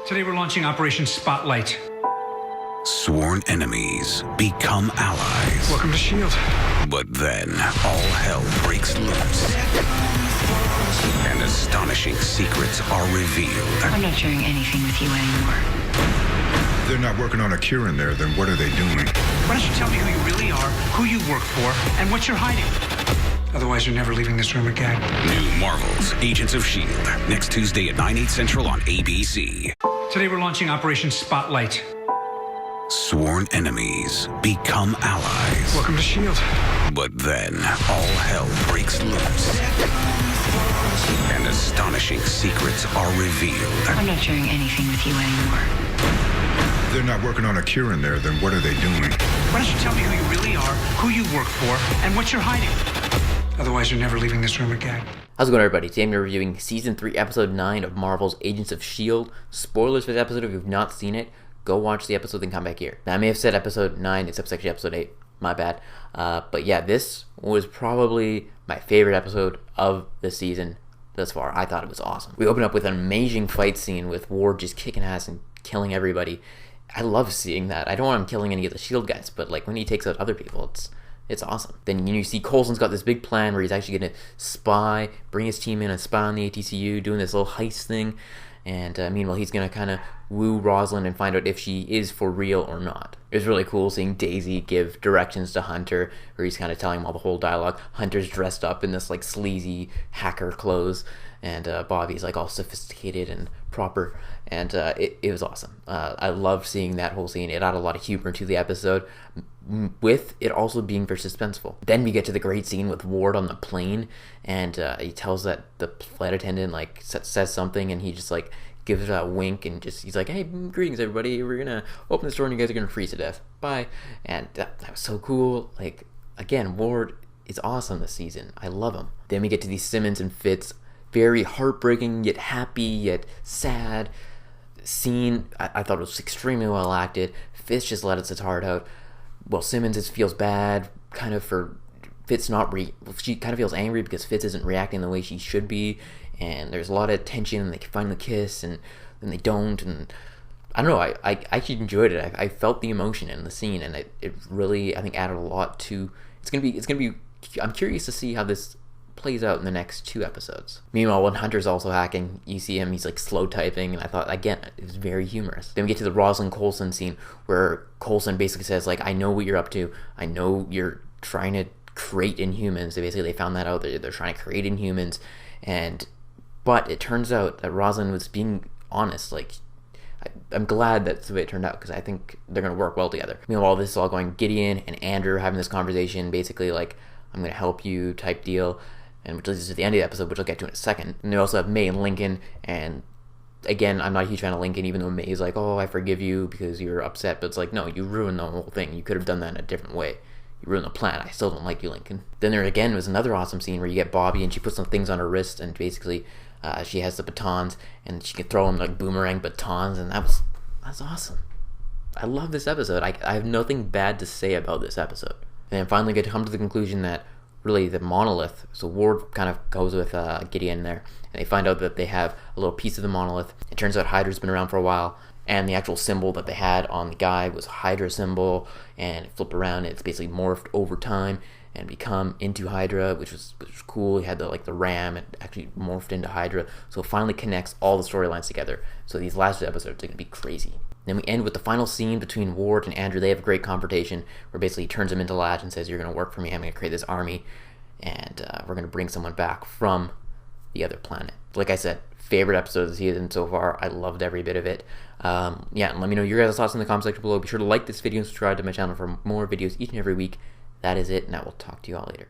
Today we're launching Operation Spotlight. Sworn enemies become allies. Welcome to S.H.I.E.L.D. But then, all hell breaks loose. And astonishing secrets are revealed. I'm not sharing anything with you anymore. They're not working on a cure in there, then what are they doing? Why don't you tell me who you really are, who you work for, and what you're hiding? Otherwise, you're never leaving this room again. New Marvel's Agents of S.H.I.E.L.D. Next Tuesday at 9/8 Central on ABC. Today we're launching Operation Spotlight. Sworn enemies become allies. Welcome to S.H.I.E.L.D. But then, all hell breaks loose. And astonishing secrets are revealed. I'm not sharing anything with you anymore. They're not working on a cure in there, then what are they doing? Why don't you tell me who you really are, who you work for, and what you're hiding? Otherwise, you're never leaving this room again. How's it going, everybody? Today I'm reviewing Season 3, Episode 9 of Marvel's Agents of S.H.I.E.L.D. Spoilers for this episode if you've not seen it. Go watch the episode, then come back here. Now, I may have said Episode 9, it's actually Episode 8. My bad. But yeah, this was probably my favorite episode of the season thus far. I thought it was awesome. We open up with an amazing fight scene with Ward just kicking ass and killing everybody. I love seeing that. I don't want him killing any of the S.H.I.E.L.D. guys, but like when he takes out other people, it's awesome. Then you see Coulson's got this big plan where he's actually going to spy, bring his team in and spy on the ATCU, doing this little heist thing. And meanwhile, he's going to kind of woo Rosalind and find out if she is for real or not. It was really cool seeing Daisy give directions to Hunter, where he's kind of telling him all the whole dialogue. Hunter's dressed up in this like sleazy hacker clothes, and Bobby's like all sophisticated and proper. And it was awesome. I loved seeing that whole scene. It added a lot of humor to the episode, with it also being very suspenseful. Then we get to the great scene with Ward on the plane, and he tells that the flight attendant like says something, and he just like gives her a wink, and just he's like, "Hey, greetings everybody, we're gonna open the door and you guys are gonna freeze to death, bye." And that was so cool. Like, again, Ward is awesome this season. I love him. Then we get to these Simmons and Fitz, very heartbreaking yet happy yet sad scene. I thought it was extremely well acted. Fitz just let his heart out. Well, Simmons just feels bad, kind of for Fitz she kind of feels angry because Fitz isn't reacting the way she should be, and there's a lot of tension, and they finally kiss, and then they don't, and I don't know, I actually enjoyed it. I felt the emotion in the scene, and it really, I think, added a lot to, it's gonna be, I'm curious to see how this plays out in the next 2 episodes. Meanwhile, when Hunter's also hacking, you see him, he's like slow typing, and I thought, again, it was very humorous. Then we get to the Rosalind Coulson scene, where Coulson basically says, like, I know what you're up to, I know you're trying to create Inhumans. They found that out, they're trying to create Inhumans, but it turns out that Rosalind was being honest. Like, I'm glad that's the way it turned out, because I think they're going to work well together. Meanwhile, this is all going, Gideon and Andrew having this conversation, basically like, I'm going to help you type deal, and which leads us to the end of the episode, which I'll get to in a second. And they also have May and Lincoln, and again, I'm not a huge fan of Lincoln, even though May is like, oh, I forgive you because you're upset, but it's like, no, you ruined the whole thing. You could have done that in a different way. You ruined the plan. I still don't like you, Lincoln. Then there again was another awesome scene where you get Bobby, and she puts some things on her wrist, and basically she has the batons, and she can throw them like boomerang batons, and that's awesome. I love this episode. I have nothing bad to say about this episode. And then finally get to come to the conclusion that really the monolith, so Ward kind of goes with Gideon there, and they find out that they have a little piece of the monolith. It turns out Hydra's been around for a while, and the actual symbol that they had on the guy was Hydra symbol, and it flipped around, and it's basically morphed over time and become into Hydra, which was cool. You had the ram, it actually morphed into Hydra, so it finally connects all the storylines together. So these last 2 episodes are going to be crazy. Then we end with the final scene between Ward and Andrew. They have a great confrontation where basically he turns him into Latch and says, you're going to work for me, I'm going to create this army, and we're going to bring someone back from the other planet. Like I said, favorite episode of the season so far. I loved every bit of it. Yeah, and let me know your guys' thoughts in the comment section below. Be sure to like this video and subscribe to my channel for more videos each and every week. That is it, and I will talk to you all later.